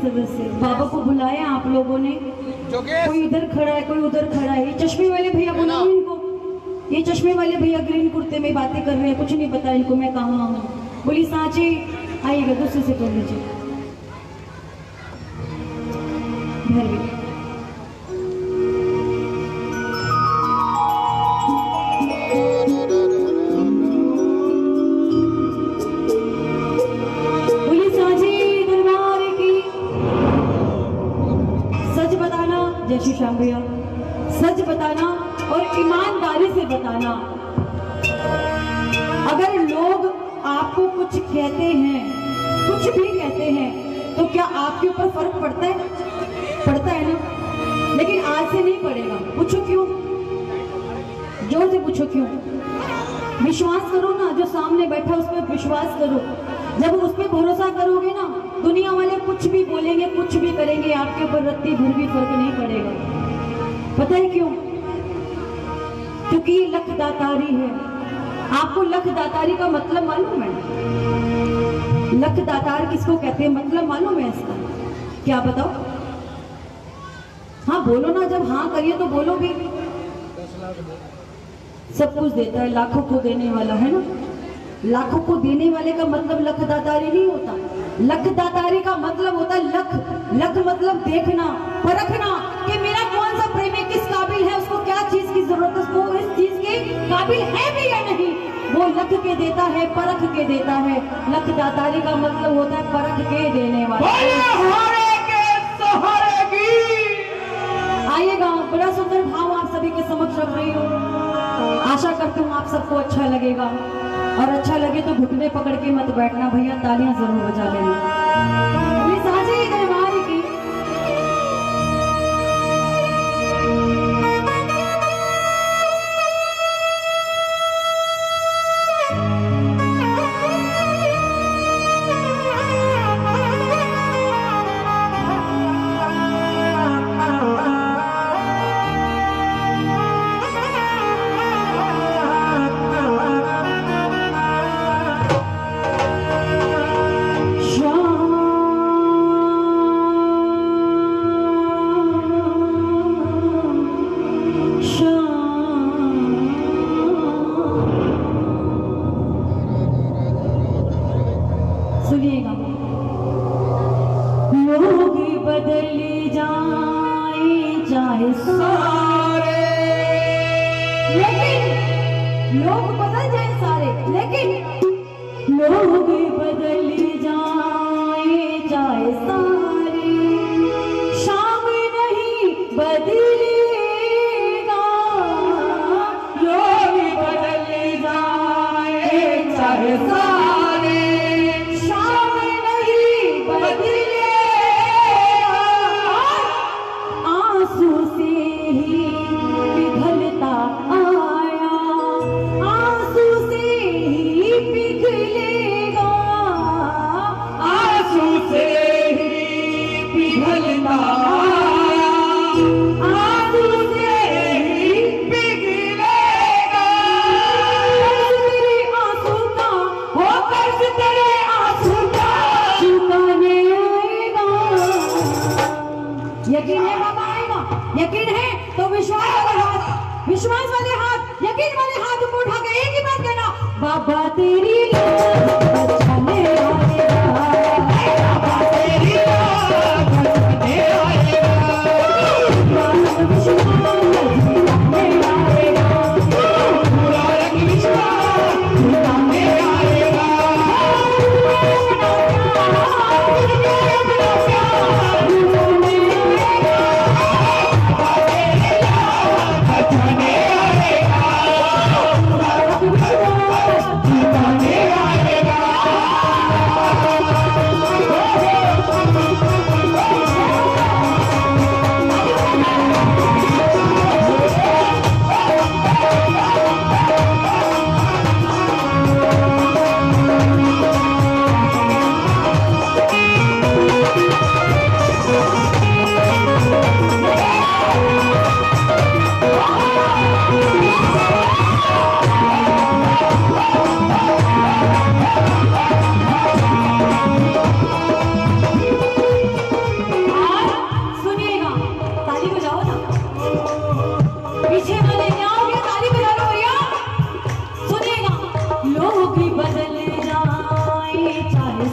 सदस्य बाबा को बुलाया आप लोगों ने, कोई इधर खड़ा है कोई उधर खड़ा है। ये चश्मे वाले भैया बुलाओ इनको, ये चश्मे वाले भैया ग्रीन कुर्ते में बातें कर रहे हैं, कुछ नहीं पता इनको मैं कहाँ हूँ। बोली सांची आइएगा, दूसरे से तोड़ लीजिए। बोली सांची दरबार की। सच बताना जय श्री श्याम भैया, सच बताना और ईमानदारी से बताना। अगर लोग आपको कुछ कहते हैं, कुछ भी कहते हैं, तो क्या आपके ऊपर फर्क पड़ता है? पड़ता है ना, लेकिन आज से नहीं पड़ेगा। पूछो क्यों, जोर से पूछो क्यों। विश्वास करो ना, जो सामने बैठा उस पर विश्वास करो। जब उस पर भरोसा करोगे ना, दुनिया वाले कुछ भी बोलेंगे कुछ भी करेंगे, आपके ऊपर रत्ती भर भी फर्क नहीं पड़ेगा। पता है क्यों? क्योंकि ये लख दातारी है। आपको लख दातारी का मतलब मालूम है? लख दातार किसको कहते हैं, मतलब मालूम है इसका? क्या बताओ? हाँ बोलो ना, जब हाँ करिए तो बोलो भी। सब कुछ देता है, लाखों को देने वाला है ना। लाखों को देने वाले का मतलब लख दातारी नहीं होता। लख दातारी का मतलब होता लख। लख मतलब देखना, परखना कि मेरा कौन सा प्रेमी किस काबिल है, उसको क्या चीज की जरूरत है, उसको इस चीज के काबिल है भी या नहीं। वो लख के देता है, परख के देता है। लख दातारी का मतलब होता है परख के देने वाला। आइएगा, बड़ा सुंदर भाव आप सभी के समक्ष रख रही हूँ। आशा करती हूँ आप सबको अच्छा लगेगा, और अच्छा लगे तो घुटने पकड़ के मत बैठना भैया, तालियां जरूर बजा लेना। साझी दरबार की। सुनिएगा, लोग बदल जाए चाहे सारे, लेकिन लोग बदल जाए सारे, लेकिन लोग बदल जाए चाहे सारे, शाम नहीं बदलेगा। लोग बदल जाए चाहे सारे, आंसू से ही पिघलता आया, आंसू से ही पिघलेगा, आंसू से ही पिघलता आया, आंसू से ही पिघलेगा। तेरे आंसू का होकर तेरे आंसू का चुकाने आएगा। यकीन है बाबा आएगा? यकीन है तो विश्वास वाले हाथ, विश्वास वाले हाथ, यकीन वाले हाथ को उठा के एक ही बात कहना, बाबा तेरी बचाने आएगा, बाबा तेरी बचाने आएगा, विश्वास जिताने आएगा, पूरा विश्वास जिताने आएगा। Bye.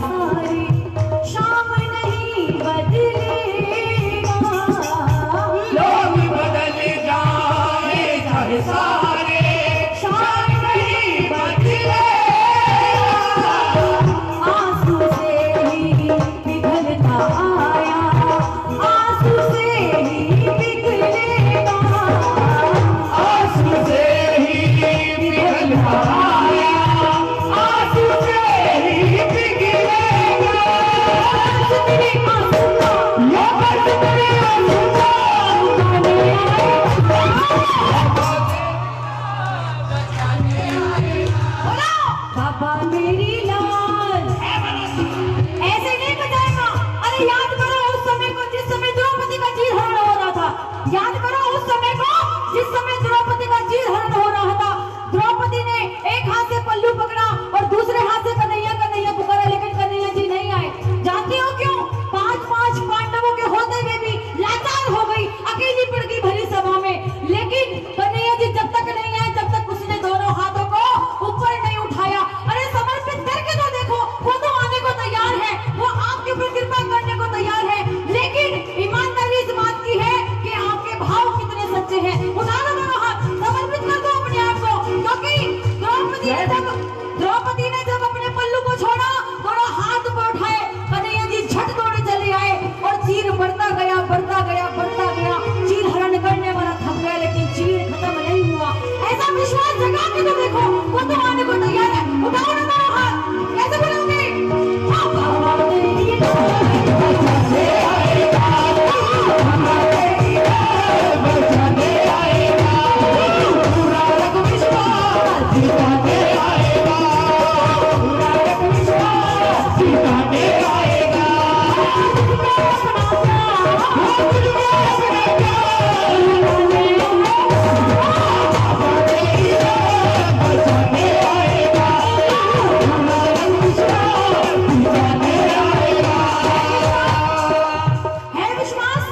सारे, शाम नहीं बदलेगा। लोग बदल जाए चाहे सारे, शाम नहीं बदलेगा। आंसू से ही पिघलता आया, आंसू से ही पिघलेगा। आंसू से ही पिघलता आया, आंसू से ही पिघलेगा। तेरे आंसू का ये बस तेरे आंसू का उठाने बोलो बाबा मेरी लाल। ऐसे नहीं बजाएगा। अरे याद करो उस समय को जिस समय द्रौपदी का चीरहरण हो रहा था। याद करो उस समय को जिस समय द्रौपदी का चीरहरण हो रहा था। द्रौपदी ने एक हाथ से पल्लू पकड़ा और दूसरे हाथ से कन्हैया कन्हैया पुकारा, लेकिन कन्हैया जी नहीं आए। जानती हो क्यों? पांच पांडवों के होते हुए भी लाचार हो गई, अकेली पड़ गई भरी सभा में। लेकिन कन्हैया जी जब तक नहीं आए तब तक उसने दोनों हाथों को ऊपर नहीं उठाया। अरे समर्पित करके तो देखो, वो तो आने को तैयार है, वो आपके ऊपर कृपा करने को तैयार है। लेकिन ईमानदारी इस बात की है कि आपके भाव कितने सच्चे हैं। उठा लो दोनों हाथ, समर्पित कर दो अपने आप को, क्योंकि द्रौपदी ने जब अपने पल्लू को छोड़ा, दोनों हाथ ऊपर उठाए, कन्हैया जी झट दौड़े चले आए और चीर बढ़ता गया बढ़ता गया बढ़ता गया। चीर हरण करने वाला थक गया, लेकिन चीर खत्म नहीं हुआ। ऐसा विश्वास जगा के तो देखो, वो तो आने को तैयार है। उठाओ ना दोनों हाथ, कैसे बोलोगे? बाबा तेरी बचाने आएगा, बचाने आएगा, पूरा रंग विश्वास दिखाने आएगा, पूरा रंग विश्वास दिखाने आएगा। बचाने आएगा, पूरा रंग विश्वास दिखाने आएगा। है विश्वास?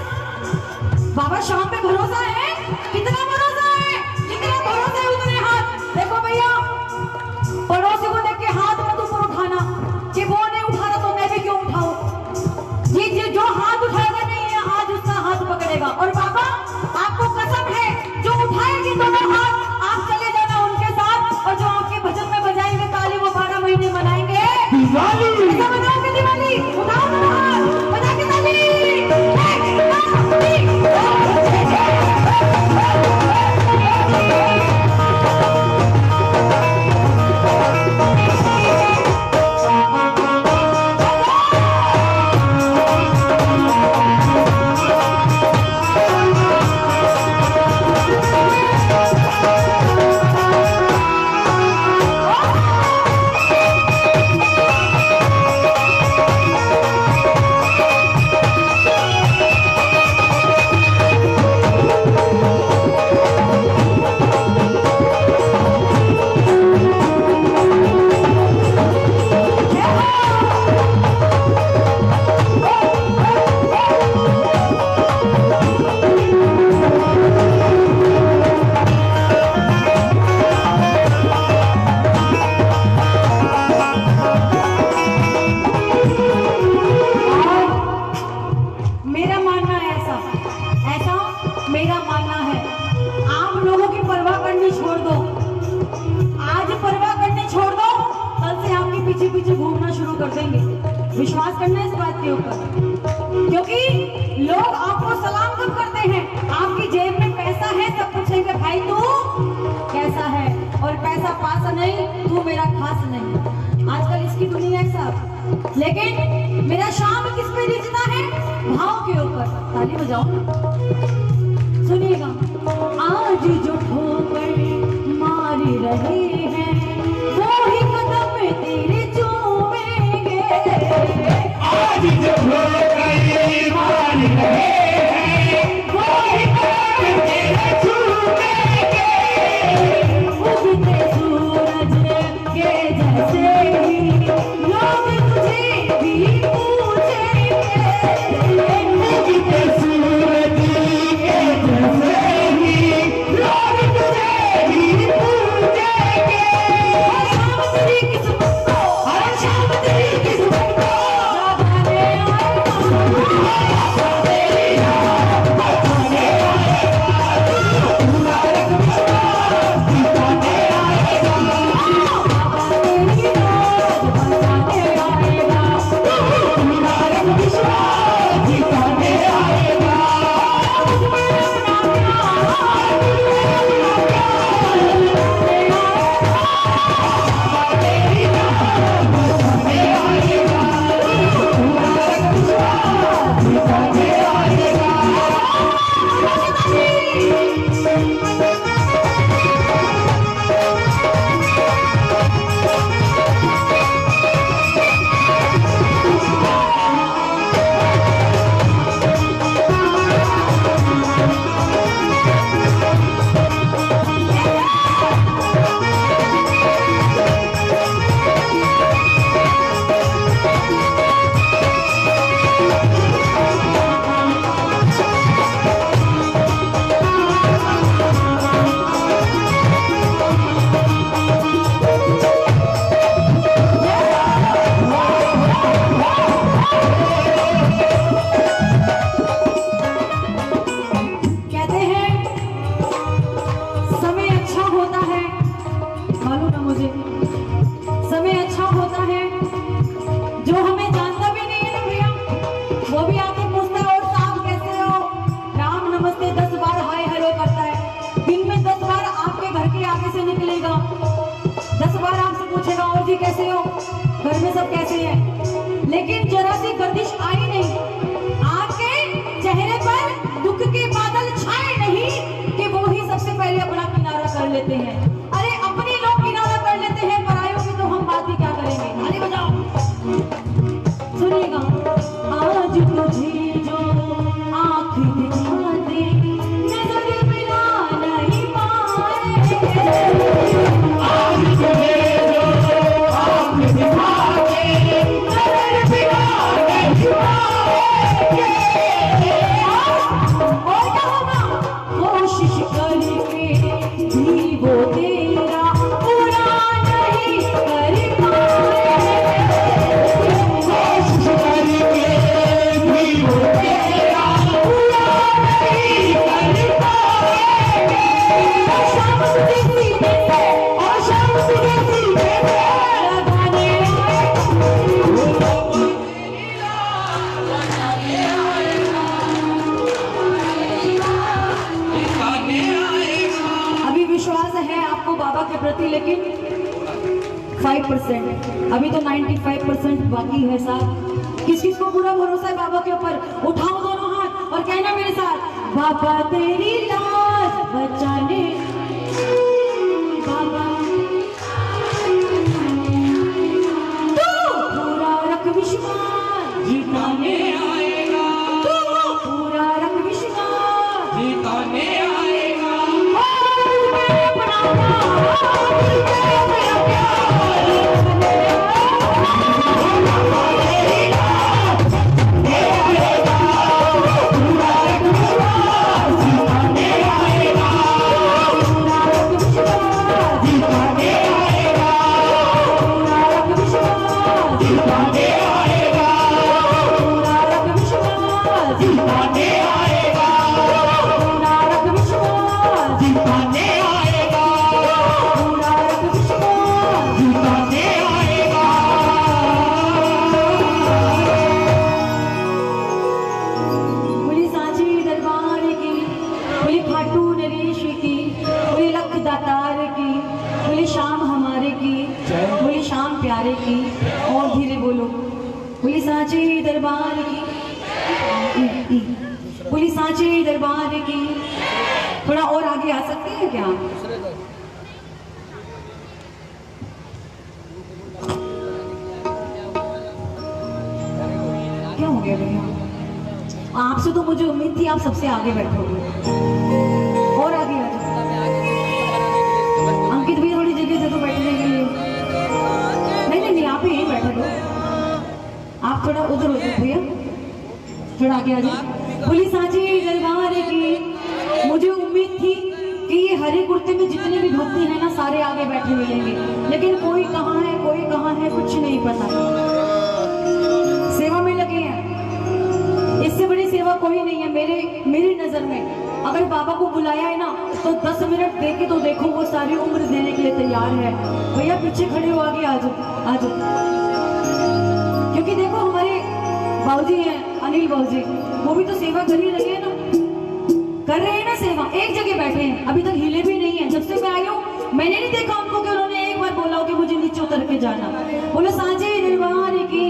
बाबा शाम पे भरोसा है? कितना भरोसा है? जितना भरोसा है उतने हाथ। देखो भैया, पड़ोसी को देख के हाथ मत ऊपर उठाना। कि वो नहीं उठा रहा तो मैं भी क्यों उठाऊं? ये जो हाथ उठाएगा नहीं है, आज उसका हाथ पकड़ेगा। और बाबा आपको कसम है, जो उठाएगी दोनों हाथ, आप चले जाना उनके साथ, और जो आपके भजन में बजाएंगे ताली, वो 12 महीने मनाएंगे। दिवाली ऐसा मनाओगे दिवाली? उठाओ दोनों हाथ, बजा के ताली। मेरा मानना है ऐसा मेरा मानना है। आप लोगों की परवाह करनी छोड़ दो। आज परवाह करनी छोड़ दो, कल से आपके पीछे पीछे घूमना शुरू कर देंगे। विश्वास करना इस बात के ऊपर, क्योंकि लोग आपको सलाम कब करते हैं? आपकी जेब में पैसा है, सब पूछेंगे भाई तू कैसा है, और पैसा पास नहीं, तू मेरा खास नहीं। आजकल इसकी दुनिया है साहब। लेकिन मेरा शाम किस पे रिझता है? भाव के ऊपर। ताली बजाओ ना, सुनिएगा। आज जो ठोकर मारी रहे हैं, वो ही कदम तेरे चूमेंगे। आज जो लोग ये मान रहे हैं, वो ही कदम तेरे छूमेंगे। उगते सूरज के जैसे ही लोग तुझे भी पूछेंगे। उगते सूरज के जैसे ही लोग तुझे भी पूछेंगे। हर शाम तेरी किस्मत को, हर शाम तेरी किस्मत को ऐसी गर्दिश आई नहीं, आपके चेहरे पर दुख के बादल छाए नहीं कि वो ही सबसे पहले अपना किनारा कर लेते हैं। अरे अपने लोग किनारा कर लेते हैं, परायों की तो हम बात ही क्या करेंगे। अरे बजाओ, सुनिएगा। आज तुझे जो आँख दिखा दे, नजर मिला नहीं पाएंगे। आज तुझे जो आँख दिखा दे, नजर मिला नहीं पाएंगे। और क्या होगा? कोशिश करके भी वो तेरा पूरा नहीं कर पाएंगे। कोशिश करके भी वो तेरा पूरा नहीं कर पाएंगे। शाम तुझे सीने से और शाम तुझे सीने से लगाने अभी विश्वास है आपको बाबा के प्रति, लेकिन 5%, अभी तो 95% बाकी है साहब। किस किस को पूरा भरोसा है बाबा के ऊपर? उठाओ दोनों हाथ और कहना मेरे साथ, बाबा तेरी लाज बचाने, बाबा तू पूरा रख विश्वास जिताने आएगा, तू पूरा रख विश्वास जिताने आएगा। प्यारे की। और धीरे बोलो, बोली सांचे दरबार की, बोली सांचे दरबार की। थोड़ा और आगे आ सकते हैं क्या? क्या हो गया भैया? आपसे तो मुझे उम्मीद थी आप सबसे आगे बैठोगे। और आगे आ जाओ। अंकित भैया थोड़ी जगह दे दो बैठने के लिए। नहीं, आप ही यहीं बैठे दो। आप थोड़ा उधर हो जाओ भैया, थोड़ा आगे आ जाओ। पुलिस सांचे दरबार की। मुझे उम्मीद थी कि ये हरे कुर्ते में जितने भी भक्ति है ना, सारे आगे बैठे मिलेंगे, लेकिन कोई कहाँ है, कोई कहाँ है, कुछ नहीं पता। सेवा में लगे हैं, इससे बड़ी सेवा कोई नहीं है मेरी नजर में। अगर बाबा को बुलाया है ना, तो 10 मिनट देके तो देखो, वो सारी उम्र देने के लिए तैयार है। भैया पीछे खड़े हो, आगे आ जाओ। क्योंकि देखो हमारे बाबूजी हैं, अनिल बाबूजी, वो भी तो सेवा कर ही रहे हैं ना, कर रहे हैं ना सेवा। एक जगह बैठे हैं, अभी तक हिले भी नहीं है। जब से मैं आई हूँ मैंने नहीं देखा उनको कि उन्होंने एक बार बोला हो कि मुझे नीचे उतर के जाना। बोलो सांचे दरबार की।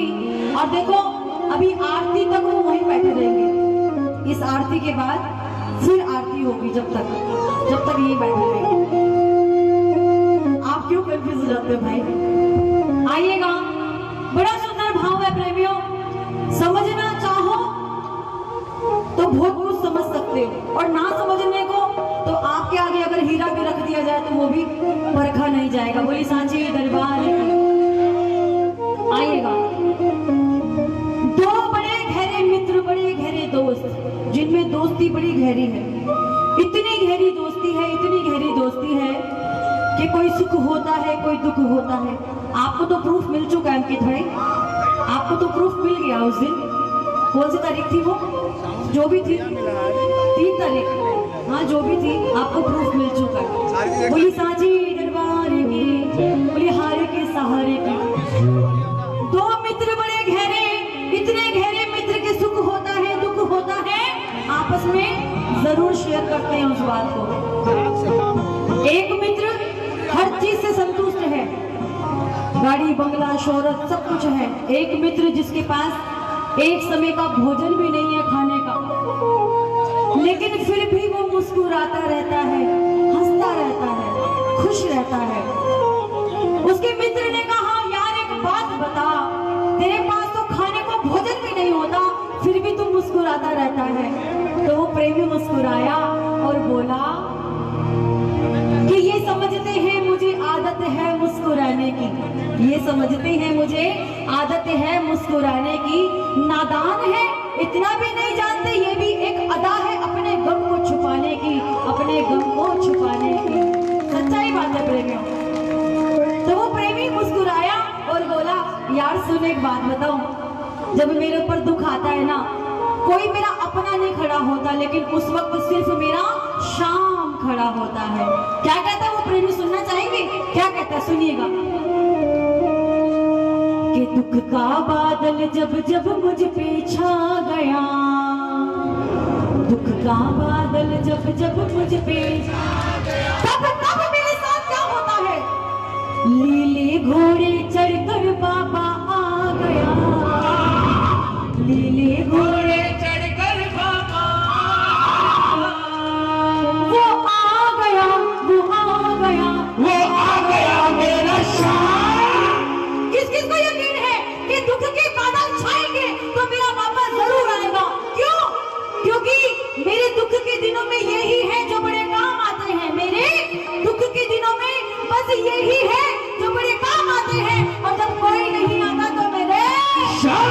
और देखो अभी आरती तक वो वहीं बैठे रहेंगे। इस आरती के बाद फिर आरती होगी, जब तक यही बैठे रहेंगे। आप क्यों कंफ्यूज हो जाते हो भाई? आइएगा, बड़ा सुंदर भाव है प्रेमियों। समझना चाहो तो बहुत कुछ समझ सकते हो, और ना समझने को तो आपके आगे अगर हीरा भी रख दिया जाए तो वो भी परखा नहीं जाएगा। बोली सांचे दरबार की। आइएगा। दो बड़े गहरे मित्र, बड़े गहरे दोस्त, जिनमें दोस्ती बड़ी गहरी है। इतनी गहरी दोस्ती है, इतनी गहरी दोस्ती है कि कोई सुख होता है, कोई दुख होता है। आपको तो प्रूफ मिल चुका है अंकित भाई, आपको तो प्रूफ मिल गया उस दिन। कौन सी तारीख थी वो? जो भी थी, 3 तारीख, हाँ जो भी थी, आपको प्रूफ मिल चुका है। बोली सांचे दरबार की, बोली हारे के सहारे की। दो मित्र बड़े गहरे, इतने गहरे मित्र के सुख होता है, दुख होता है, आपस में जरूर शेयर करते हैं उस बात को। एक मित्र हर चीज से संतुष्ट है, गाड़ी बंगला शोहरत सब कुछ है। एक मित्र जिसके पास एक समय का भोजन भी नहीं है खाने का, लेकिन फिर भी वो मुस्कुराता रहता है, हंसता रहता है, खुश रहता है। उसके मित्र ने कहा, यार एक बात बता, तेरे पास तो खाने को भोजन भी नहीं होता, फिर भी तू मुस्कुराता रहता है। तो वो प्रेमी मुस्कुराया और बोला कि ये समझते हैं मुझे आदत है मुस्कुराने की, ये समझते हैं मुझे आदत है मुस्कुराने की, नादान है, इतना भी नहीं जानते ये भी एक अदा है अपने गम को छुपाने की, अपने गम को छुपाने की। सच्चाई बात है प्रेमियों। तो वो प्रेमी मुस्कुराया और बोला, यार सुन एक बात बताऊं, जब मेरे ऊपर दुख आता है ना, कोई मेरा अपना नहीं खड़ा होता, लेकिन उस वक्त सिर्फ मेरा शाम खड़ा होता है। क्या कहता है वो प्रेमी, सुनना चाहेंगे? क्या कहता है, सुनिएगा। कि दुख का बादल जब जब मुझ पे छा गया, दुख का बादल जब जब मुझ पे तब मेरे साथ क्या होता है, लीले घोड़े चढ़कर बाबा आ गया, लीले घोड़े चढ़कर बाबा वो आ गया, वो आ गया, वो आ गया मेरा शाम। किस किस को यकीन है कि दुख के बादल छाएंगे तो मेरा बाबा जरूर आएगा? क्यों? क्योंकि मेरे दुख के दिनों में यही है जो बड़े काम आते हैं, मेरे दुख के दिनों में बस यही है जो बड़े काम आते हैं, और जब कोई नहीं आता तो मेरे शाम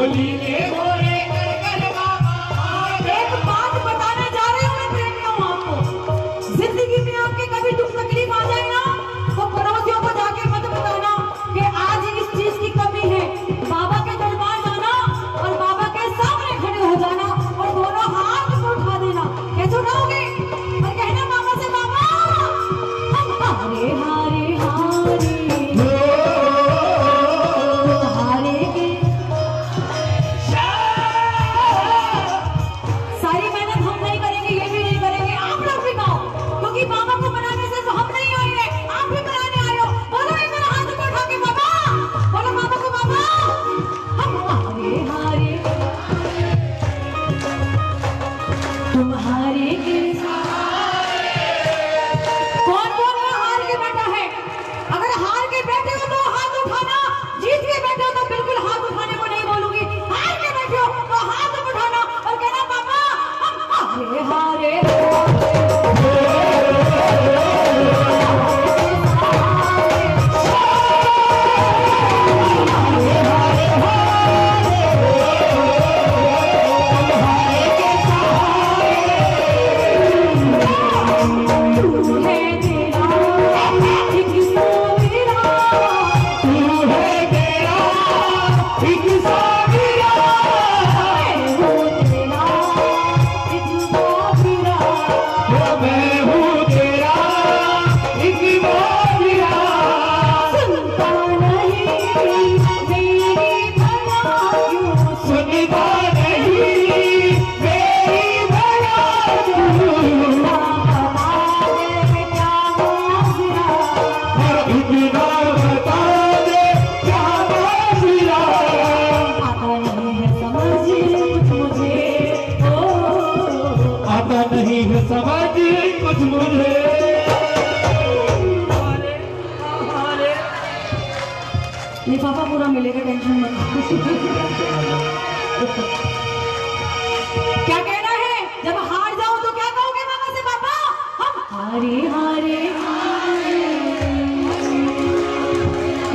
होली के घोड़े कर कर बाबा। एक बात बताने जा रही हूँ मैं प्रेमियों आपको, जिंदगी में आपके कभी दुख तकलीफ आ जाए ना तो पड़ोसियों को जाके मत बताना कि आज इस चीज की कमी है। बाबा के दरबार जाना और बाबा के सामने खड़े हो जाना और दोनों हाथ को उठा देना। कैसे उठाओगे? और कहना बाबा से, बाबा हम हारे हारे हारे हारेंगे। सारी मेहनत हम नहीं करेंगे, ये भी नहीं करेंगे, आप लोग भी गाओ, क्योंकि बाबा को मनाने से तो हम नहीं आए हैं, आप भी मनाने आए हो। बोलो एक बार हाथ ऊपर उठा के बाबा, बोलो बाबा को, बाबा हम हारे हारे तुम हारेंगे। कौन कौन यहाँ हार के बैठा है? अगर हार के बैठे हो तो हाथ उठाना, जीत के बैठे हो तो बिल्कुल हाथ उठाने को नहीं बोलूंगी। हार के बैठे हो तो हाथ उठाना और कहना बाबा हम हारे हारे है तेरा एक सौ मेरा, तू है तेरा एक साबिरा। मैं हूँ तेरा एक बाबीरा। मैं हूँ तेरा एक बाबिरा। सुनता नहीं मेरी भला क्यों सुनता नहीं मेरी भला तू। बता दे क्या नाज़िरा। और इतना बता दे क्या आता नहीं है समझ कुछ मुझे। आता नहीं है समझ कुछ मुझे। लिफाफा पूरा मिलेगा, टेंशन मत। क्या कहना है? जब हार जाओ तो क्या कहोगे बाबा से? बाबा हम हारे हारे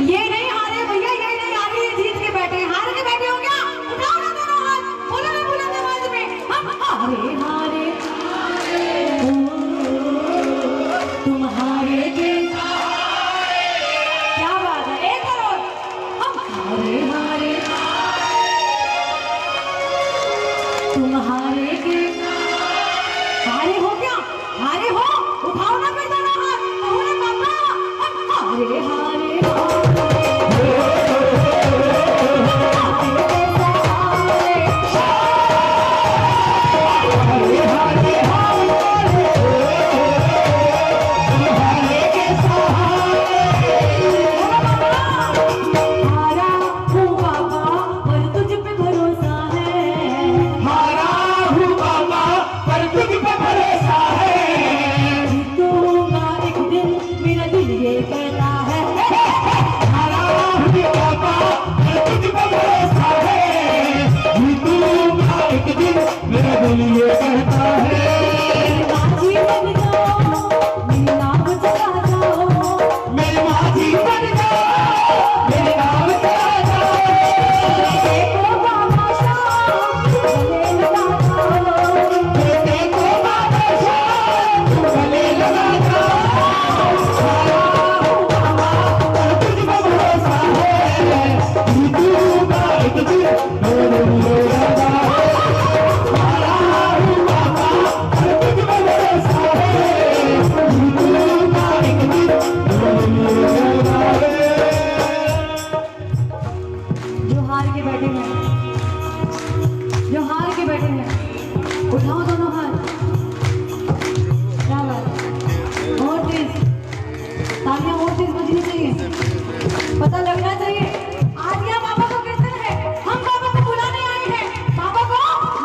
ये नहीं हारे भैया, ये नहीं हारे, ये जीत के बैठे। हार के बैठे हो क्या? उठाओ ना दोनों हाथ, बोलो ना बुलंद आवाज में, हम हारे हारे तुम हारेगे। क्या बात है, 1 करोड़। हम हारे हारे तुम हारेगे। हारे हो क्या? हारे हो? उठाओ ना फिर दोनों हाथ, कहो ना बाबा हम हारे हारे हारा हूँ बाबा पर तुझ पे भरोसा है। हारा हूँ बाबा पर तुझ पे भरोसा है। जीतूंगा एक दिन मेरा दिल ये कहता है। हारा हूँ बाबा पर तुझ पे भरोसा है। जीतूंगा एक दिन मेरा दिल ये कहता है। माझी बन जाओ, मेरा नाम चला जाओ, मेरे माझी बन जाओ, मेरे नाम चला जाओ। देखो बाबा शाम गले लगा जाओ। देखो बाबा शाम गले लगा जाओ। हारा हूँ बाबा पर तुझ पे भरोसा है। जीतूंगा एक दिन मेरा दिल ये कहता है। हारा हूँ बाबा पर तुझ पे भरोसा है। जीतूंगा एक दिन मेरा दिल ये कहता है। जो हार के बैठे हैं, जो हार के बैठे हैं, उठाओ दोनों हाथ। क्या बात है? और तेज तालियां और तेज बजनी चाहिए, पता लगना चाहिए। आज यहाँ बाबा का कीर्तन है, हम बाबा को बुलाने आए हैं, बाबा को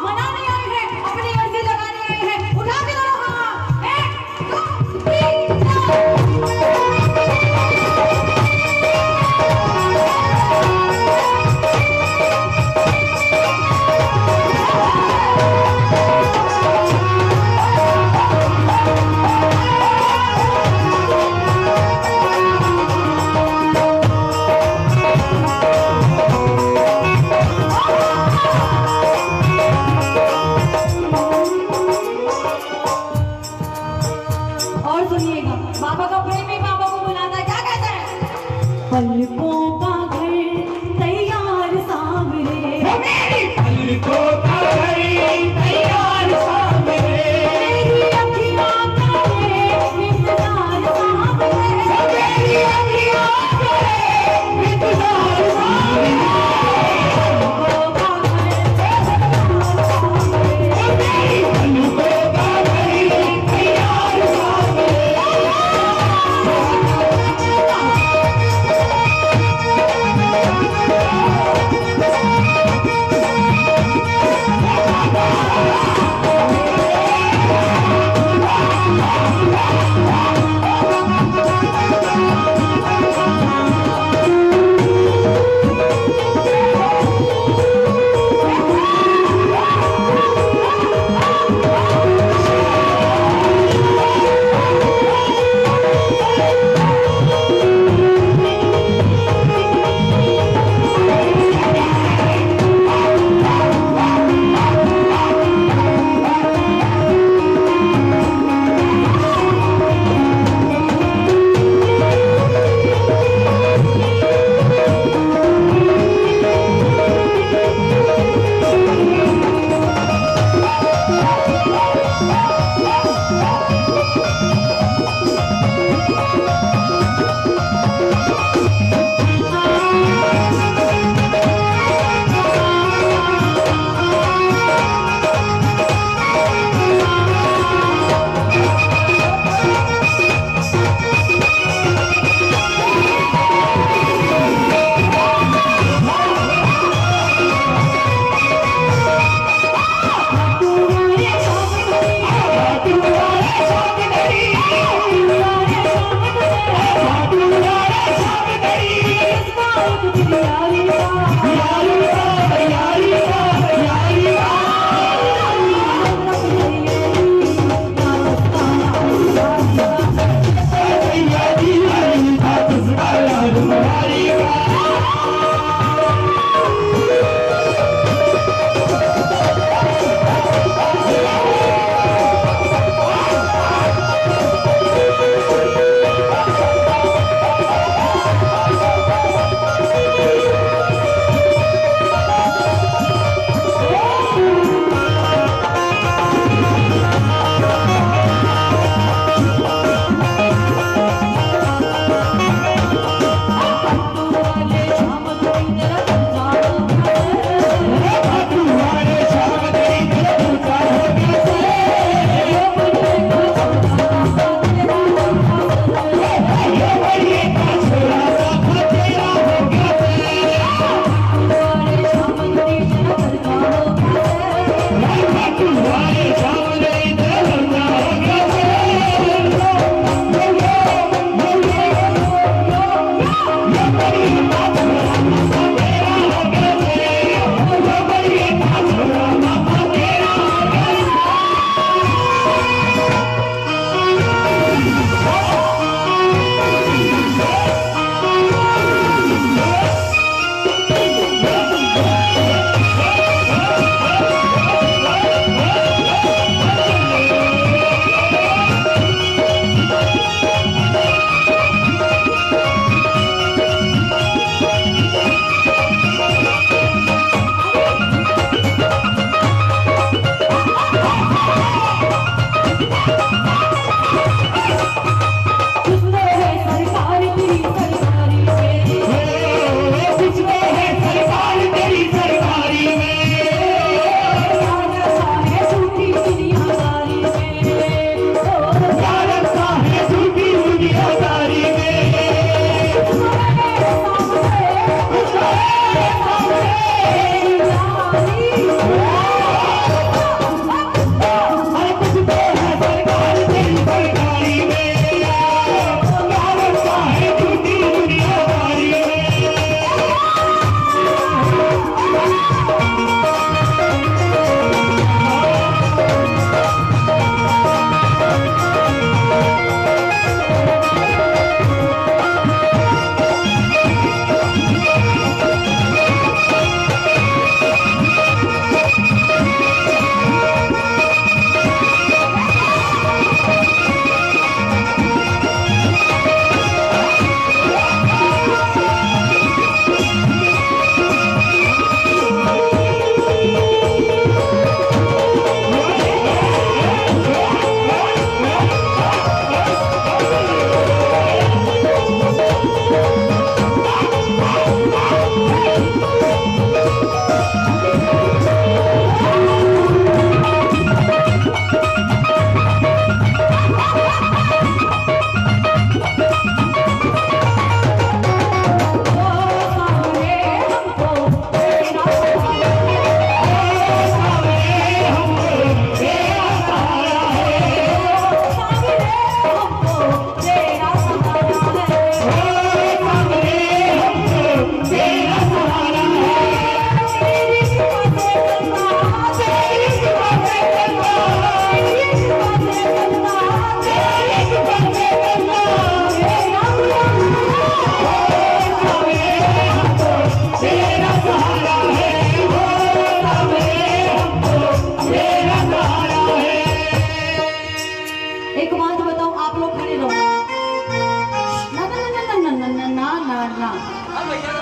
मनाने आए हैं, अपनी अर्जी लगाने आए हैं। उठा के दोनों हाथ, 1 2 3 4।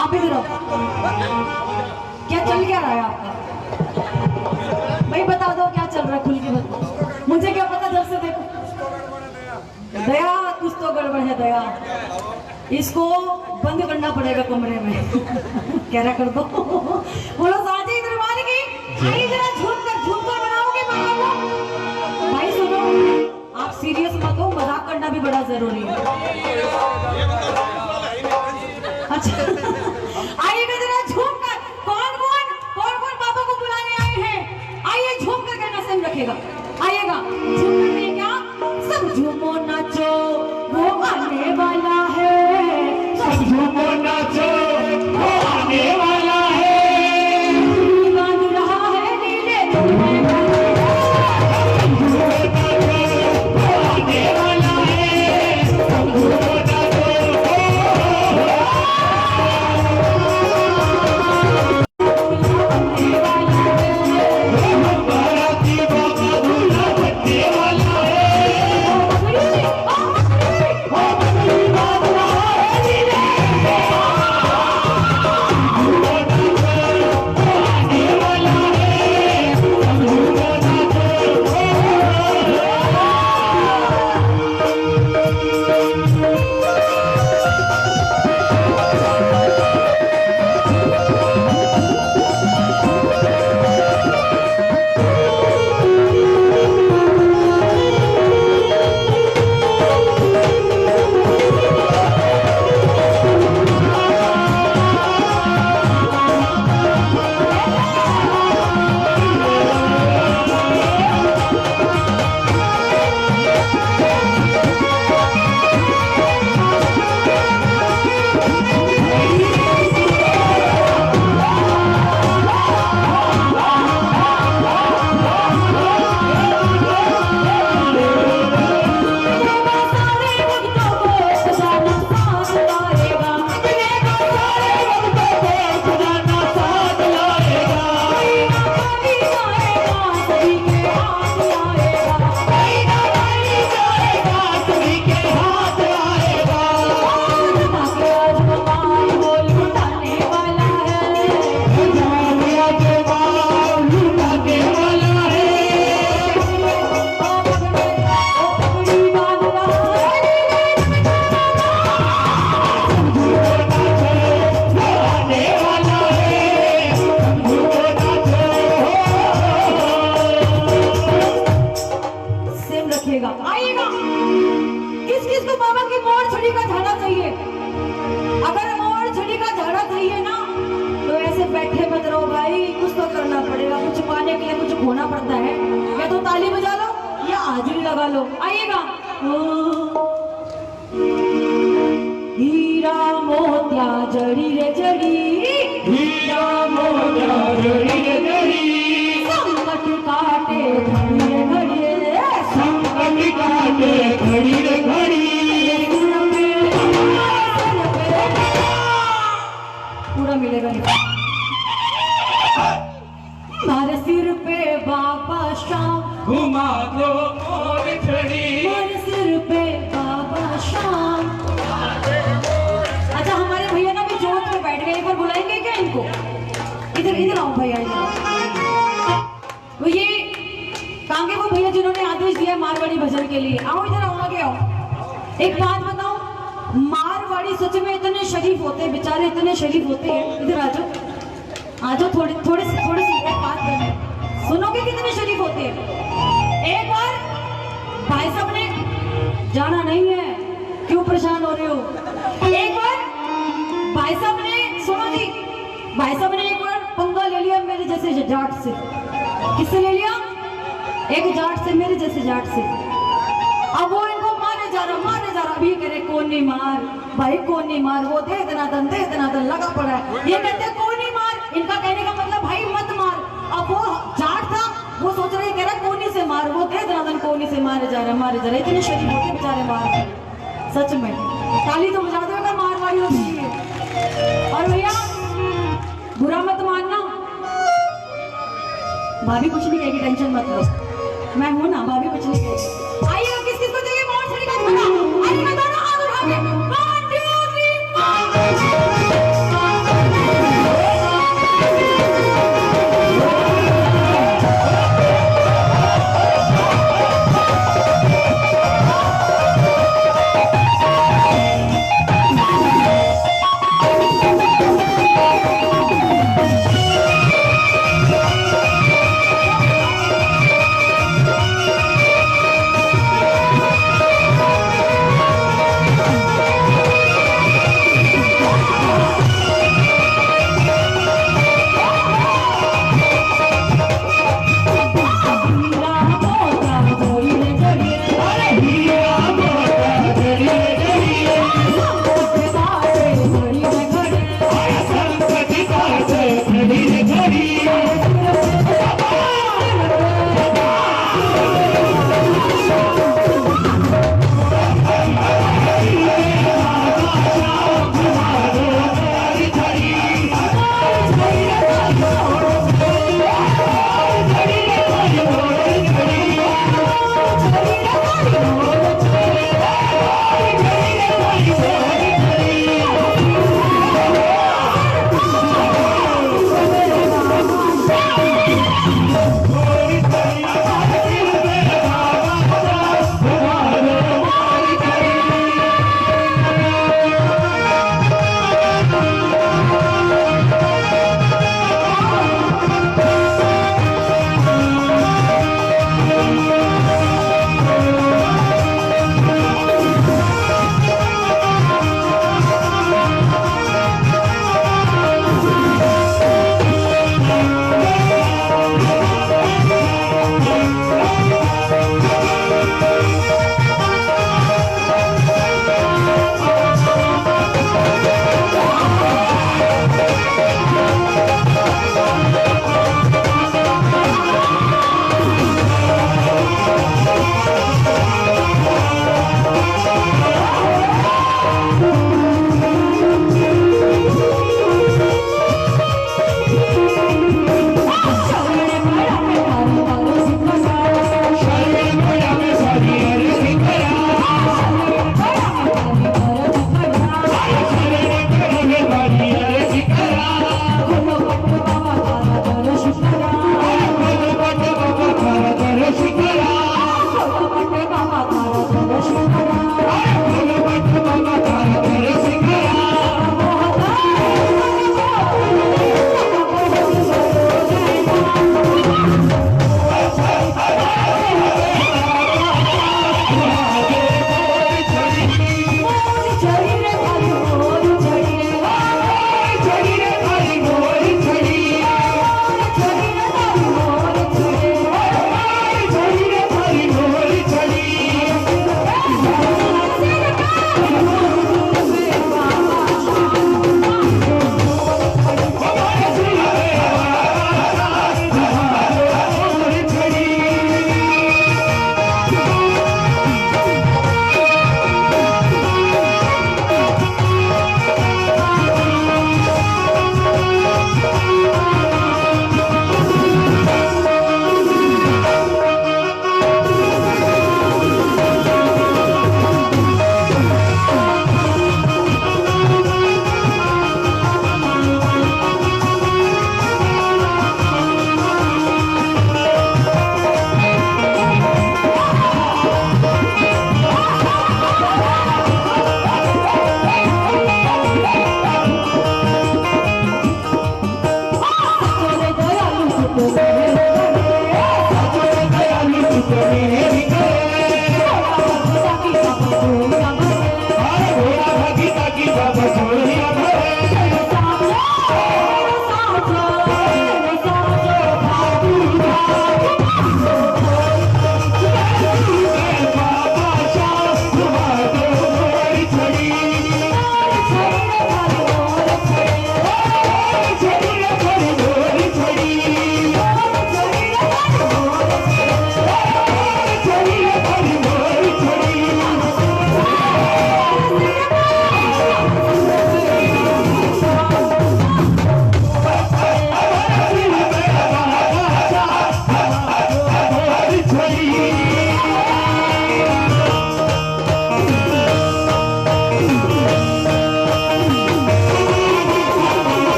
आप इधर आओ। क्या चल क्या रहा है आपका? भाई बता दो क्या चल रहा है, खुल के बताओ। मुझे क्या पता, जब से देखो दया कुछ तो गड़बड़ है। दया इसको बंद करना पड़ेगा कमरे में। कह रहा कर दो। बोलो साजी दरबार की आई जरा झूमकर बनाओगे बनाओ। भाई सुनो, आप सीरियस मत हो, मजाक करना भी बड़ा जरूरी है। अच्छा आइएगा जरा झूमकर। कौन पापा को बुलाने आए हैं? आइए झूमकर कहना सही रखेगा। आइएगा झूम करके क्या सब झूमो नाचो वो आने वाला है। सब झूमो नाचो वो आने लो, आइएगा। हीरा मोतिया जड़ी रे जड़ी, हीरा मोतिया जड़ी रे जड़ी, संकट काटे घड़ी रे घड़ी, संकट काटे घड़ी रे घड़ी, पूरा मिलेगा नहीं। मारे सिर पे बाबा शाम, घुमा दो मोर छड़ी, मारे सिर पे बाबा शाम। अच्छा हमारे भैया ना भी जोत में बैठ गए, एक बार बुलाएंगे क्या इनको? इधर इधर आओ भैया, इधर। वो ये कांगे वो भैया जिन्होंने आदेश दिया मारवाड़ी भजन के लिए, आओ इधर आओ, आगे आओ। एक बात बताओ, मारवाड़ी सच में इतने शरीफ होते हैं, बेचारे इतने शरीफ होते हैं। इधर आ जाओ, आ जाओ, थोड़ी सी एक बात करनी, सुनोगे कितने शरीफ होते हैं। एक बार भाई साहब ने, जाना नहीं है, क्यों परेशान हो रहे हो? एक बार भाई साहब ने, सुनो जी, भाई साहब ने एक बार पंगा ले लिया मेरे जैसे जाट से। किससे ले लिया? एक जाट से, मेरे जैसे जाट से। अब वो इनको मारे जा रहा, अभी करे कौन नहीं मार भाई, कौन नहीं मार, वो दे देना दन लगा पड़ा है। ये कहते हैं कौन नहीं मार, इनका कहने का मतलब भाई मत मार। अब वो जाट था, वो सोच रहे, कह रहा कोनी से मार, वो दे देना दन कोनी से मारे जा रहे, इतने शरीफ होते बेचारे मार। सच में ताली तो बजा दो अगर मारवाड़ी होती है। और भैया बुरा मत मानना, भाभी कुछ नहीं कहेगी, टेंशन मत लो, मैं हूं ना, भाभी कुछ नहीं कहेगी। आइए किस किस को चाहिए मोर छड़ी का झुमका, आइए मैं दोनों हाथ उठा के 1 2 3 4।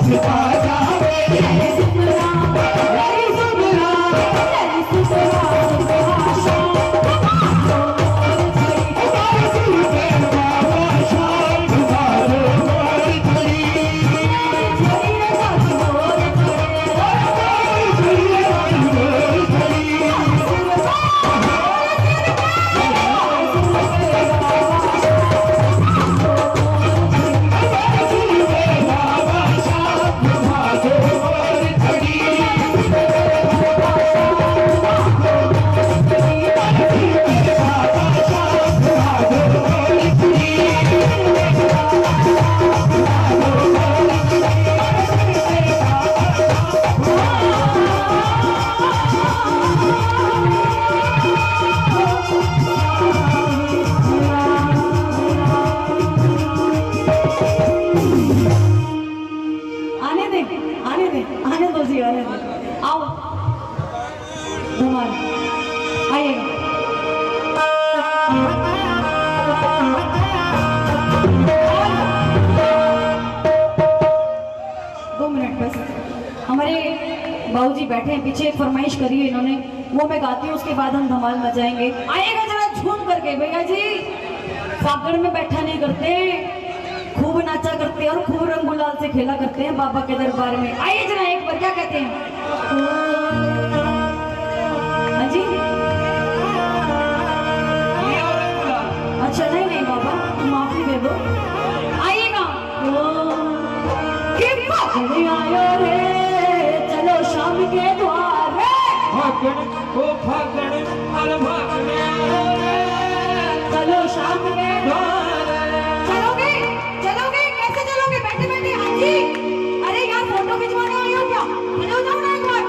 बसता जावे तेरी सुतरा तेरी सुतरा तेरी सुतरा सुहासा हमारे सिर पे बाबा शान तुम्हारे मोर खड़ी झड़ी साथ मोर खड़े आने दो जी, आने दो। आओ धमाल आइएगा। 2 मिनट बस। हमारे बाबूजी बैठे हैं पीछे, एक फरमाइश करी है इन्होंने, वो मैं गाती हूँ, उसके बाद हम धमाल मचाएंगे। आइएगा जरा झूम करके भैया जी। फागड़ में बैठा नहीं करते, खूब नाचा करते हैं और खूब रंग गुलाल से खेला करते हैं बाबा के दरबार में। आइए जरा एक बार, क्या कहते हैं? हाँ जी, अच्छा नहीं नहीं बाबा, माफी दे दो। आइएगा। कि फागड़ आयो रे, चलो शाम के द्वार रे। फागण ओ फागण अरे फागण चलो शाम के द्वार। चलोगे चलोगे, कैसे चलोगे? बैठे बैठे। हाँ जी, अरे यार फोटो खिंचवाने आई हो क्या? खड़े हो जाओ ना एक बार।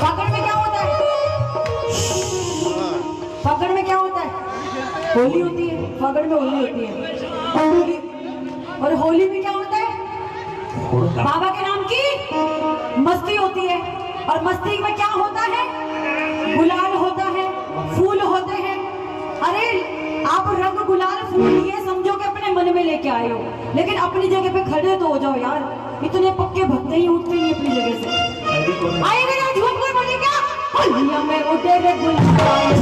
फागुन में क्या होता है? फागुन में क्या होता है? होली होती है। फागुन में होली होती है। और होली में क्या होता है? बाबा के नाम की मस्ती होती है। और मस्ती में क्या होता है? गुलाल होता है, फूल होते हैं। अरे आप रंग गुलाल फूल ये समझो कि अपने मन में लेके आए हो, लेकिन अपनी जगह पे खड़े तो हो जाओ यार। इतने पक्के भक्ते ही उठते नहीं अपनी जगह से। आएगा यार, झूठ कोई बोले क्या? होलिया में उठे रे गुलाल,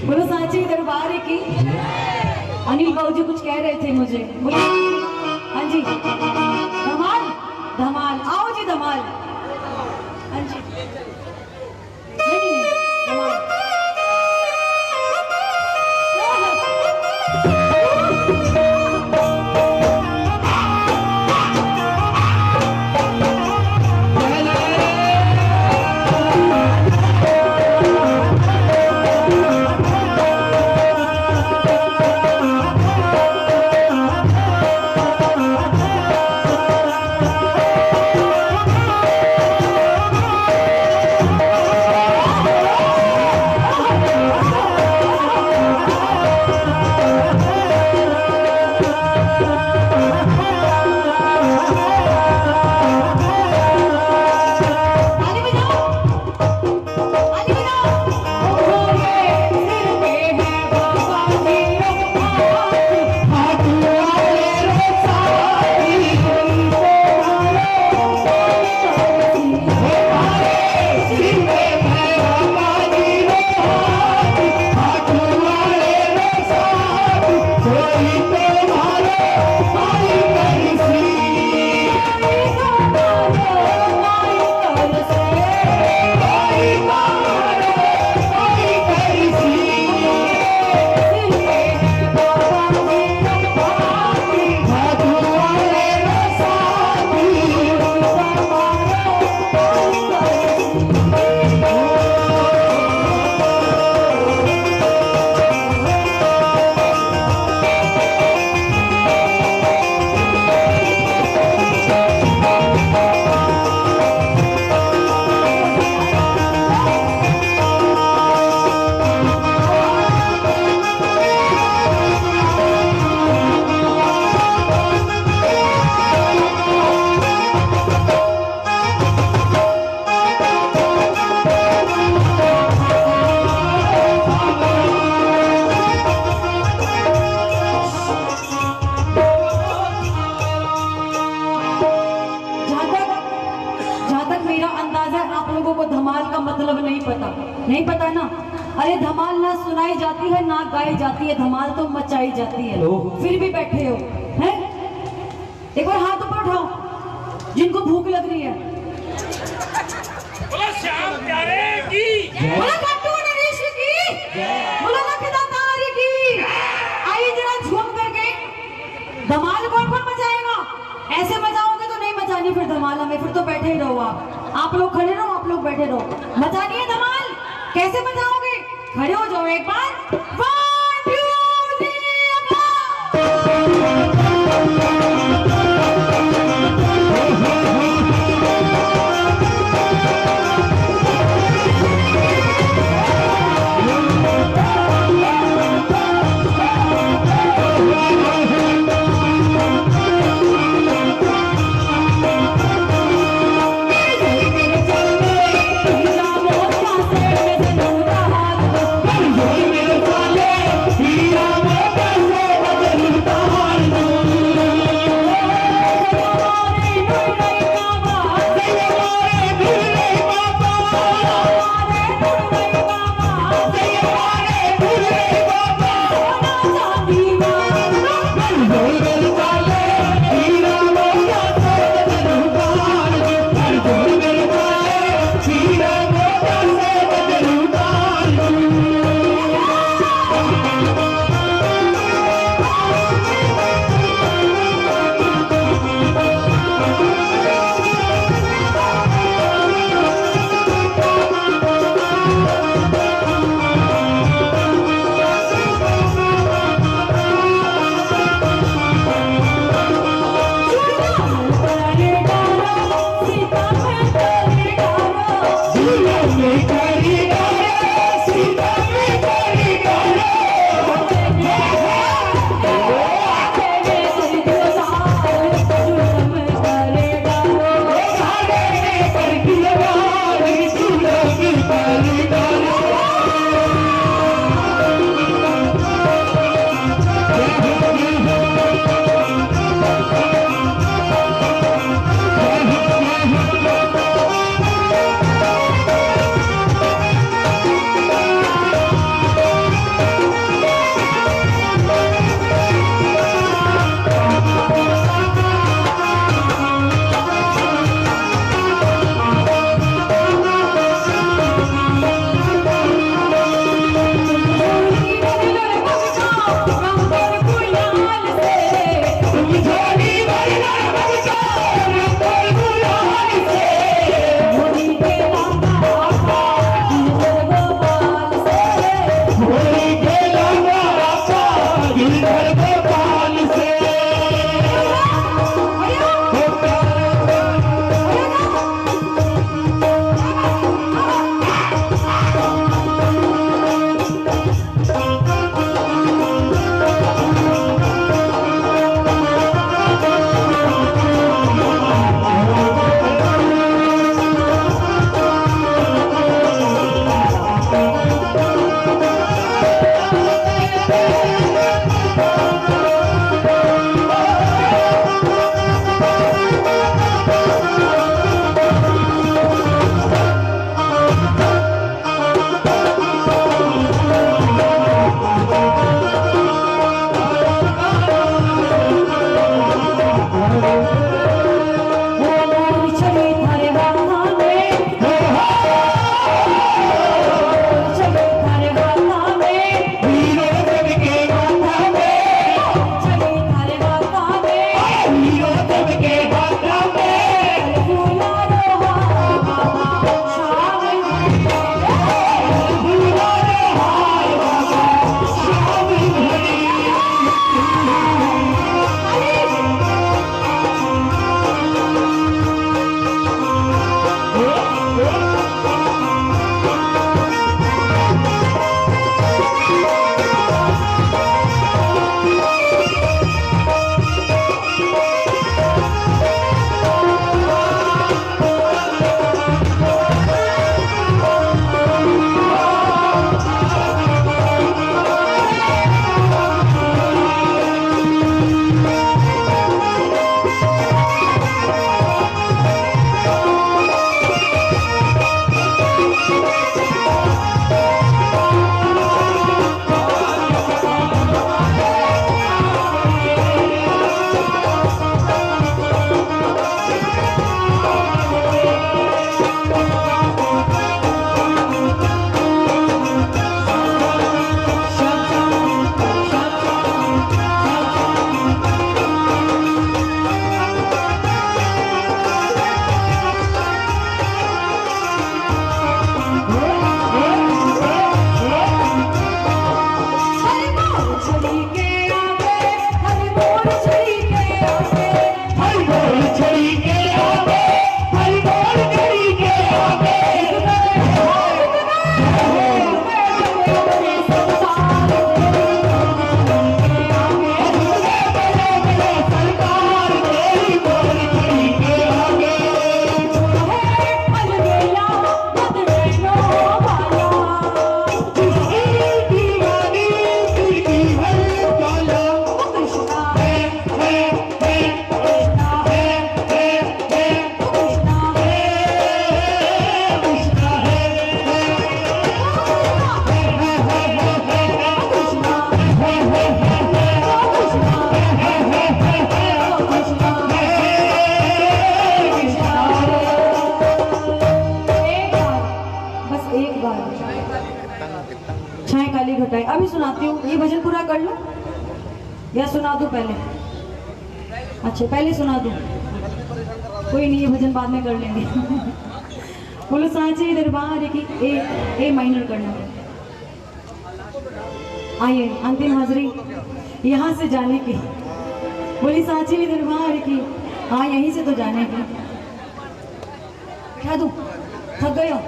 बोलो सांची दरबार की। अनिल बाबू जी कुछ कह रहे थे मुझे, बोलो। हाँ जी, धमाल धमाल, आओ जी धमाल। हाँ जी, नहीं नहीं धमाल। नहीं पता ना? अरे धमाल ना सुनाई जाती है ना गाई जाती है, धमाल तो मचाई जाती है। फिर भी बैठे हो हैं? एक बार हाथ ऊपर उठाओ जिनको भूख लग रही है। बोलो श्याम प्यारे की, बोलो कट्टू नरेश की, बोलो लखदा तारी की। आइए जरा झूम करके धमाल कौन कौन मचाएगा? ऐसे मचाओगे तो नहीं मचानी फिर धमाल हमें, फिर तो बैठे ही रहो आप लोग खड़े रहो, आप लोग बैठे रहो। मचानी है धमाल, कैसे मचाओगे? खड़े हो जाओ एक बार। 1 2 Hey! छाए काली घटाए। अभी सुनाती हूँ, ये भजन पूरा कर लो या सुना दूँ पहले? अच्छा पहले सुना दूँ, कोई नहीं, ये भजन बाद में कर लेंगे। बोलो सांचे दरबार की। ए माइनर करना। आइए अंतिम हाजिरी यहाँ से जाने की। बोली सांचे दरबार की। हाँ यहीं से तो जाने की। क्या दूँ, थक गए हो?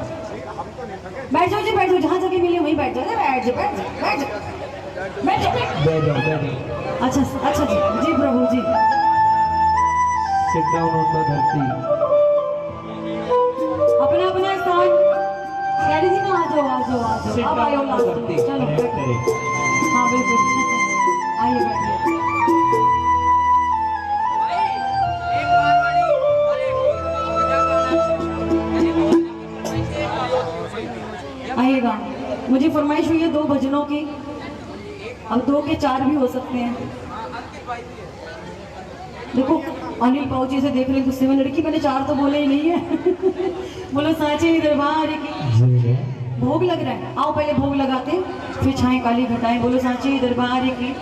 बैठ जाओ जी, बैठ जाओ, जहाँ जगह मिली वहीं बैठ जाओ। बैठ जाओ बैठ जाओ बैठ जाओ बैठ जाओ। अच्छा अच्छा जी, जी प्रभु जी। Sit down on the धरती। अपना अपना स्थान। डैडी जी ना आ जाओ आ जाओ आ Sit जाओ। अब down आयो on the लास्ट धरती। में। चलो Correct, बैठो। correct। हाँ बिल्कुल, आइए बैठिए। आइएगा, मुझे फरमाइश हुई है 2 भजनों की, अब 2 के 4 भी हो सकते हैं। देखो अनिल पाऊजी से देख रहे गुस्से में, लड़की मैंने 4 तो बोले ही नहीं है। बोलो सांचे दरबार की। भोग लग रहा है, आओ पहले भोग लगाते हैं, फिर छाए काली घटाएं। बोलो सांचे दरबार की।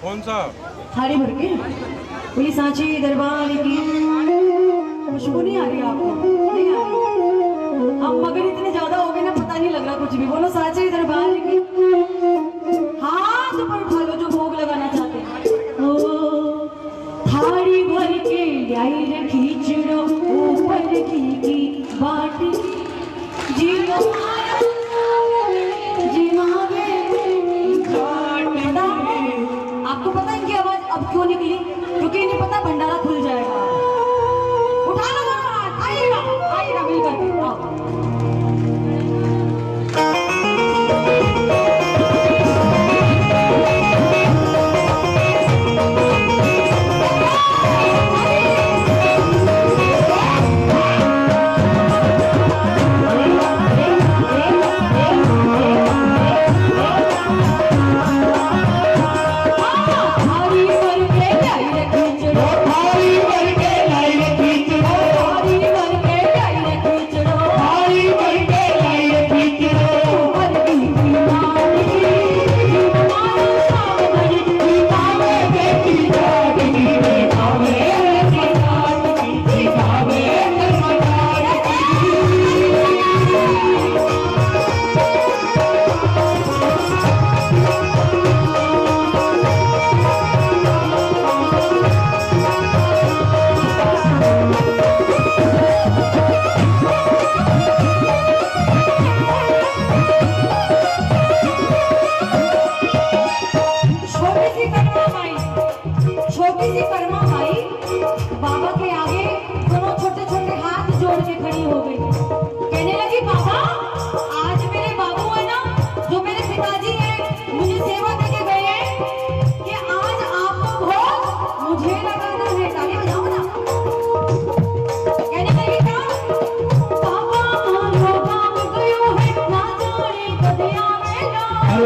कौन सा? थाली भर के। बोली सांचे दरबार की। खुशबू नहीं आ रही आपको? नहीं आ रही। अब मगर इतने ज्यादा हो गए ना, पता नहीं लग रहा कुछ भी। बोलो सांचे दरबार की। हाथ पर उठा लो जो भोग लगाना चाहते हैं। ओ थाली भर के लाई रे खींचड़ो, ऊपर की बाटी जी जी मांगे। आपको पता है इनकी आवाज अब क्यों निकली? क्योंकि इन्हें पता भंडारा खुल जाएगा। उठा लो हाथ, आइएगा आइएगा मिलकर के आओ।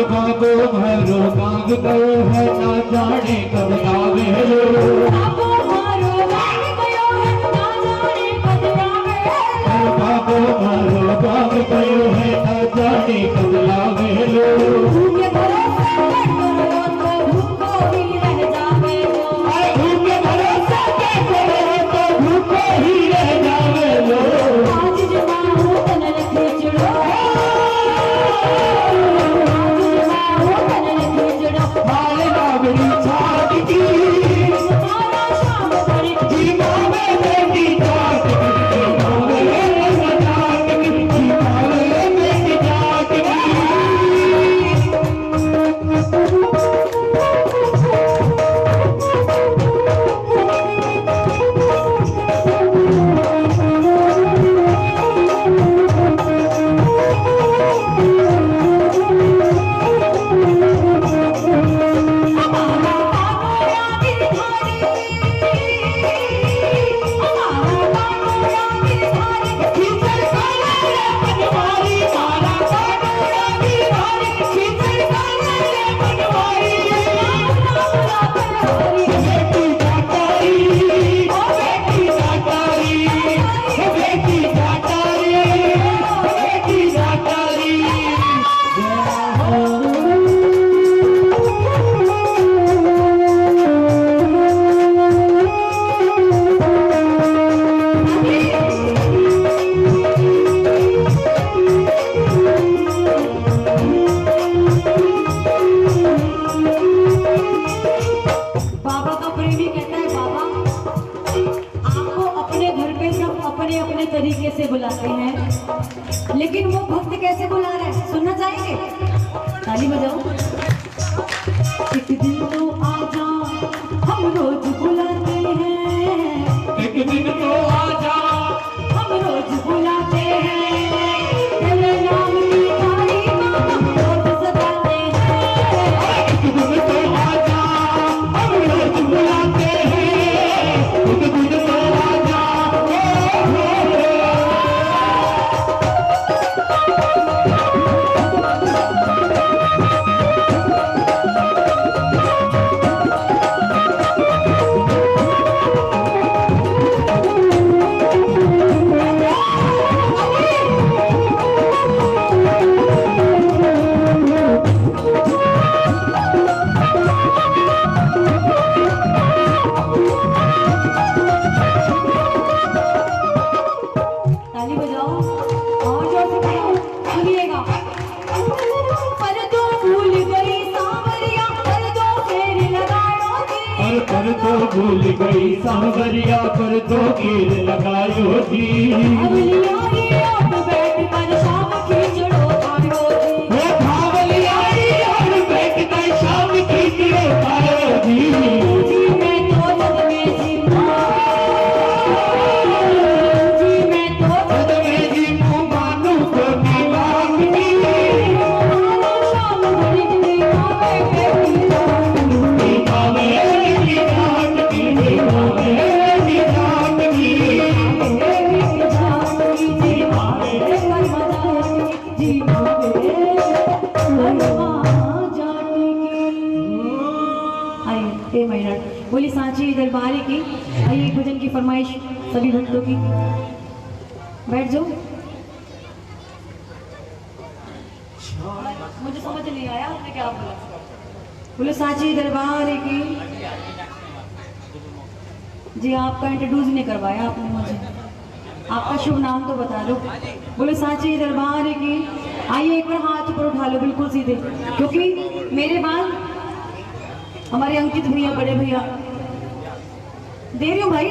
बाबो भरो मांग गयो है, ना जाने कब आवे लो। बाबो भरो मांग गयो है, ना जाने कब आवे लो। बाबो भरो मांग गयो है, ना जाने कब आवे लो। भूखे भरोसे कर करो तो भूखो ही रह जावे लो। भूखे भरोसे कर करो तो भूखो ही रह जावे लो। आज जमाऊ तनल खींचड़ो, बाल बाबरी छाट की तरीके से बुलाते हैं, लेकिन वो भक्त कैसे बुला रहा है सुनना चाहेंगे? ताली बजाओ। एक दिन तो आजा हम रोज बुलाते हैं, एक दिन तो आजा हम रोज बुलाते हैं, तेरे नाम की तारीफ हम रोज सजाते हैं। एक दिन तो आजा हम रोज बुलाते हैं, एक दिन तो आजा ताली बजाओ और जोर से बजाओ। सुनिएगा। पर तो भूल गई सांवरिया, पर तो फेर लगायो जी, और पर तो भूल गई सांवरिया, पर तो गिर लगायो जी। अवलिया रे अब बैठ कर शाम खींचड़ो आयो जी, वो भावलिया रे और बैठ कर शाम खींचड़ो आयो जी। जी मैं तो जग में जी जी मैं तो जग में जी मानू को दीवान की, शाम घड़ी की आवे बेटी दीवाने की जान की, दीवाने की जान की। बोली सांची दरबारी की। आइए भजन की फरमाइश सभी भक्तों की। बैठ जाओ। मुझे समझ नहीं आया आपने क्या बोला। बोले सांची दरबारी की। जी आपका इंट्रोड्यूस नहीं करवाया आपने मुझे, आपका शुभ नाम तो बता दो। बोले सांची दरबार की। आइए एक बार हाथ ऊपर उठा लो बिल्कुल सीधे, क्योंकि मेरे बाद हमारे अंकित भैया, बड़े भैया, दे रही हूँ भाई।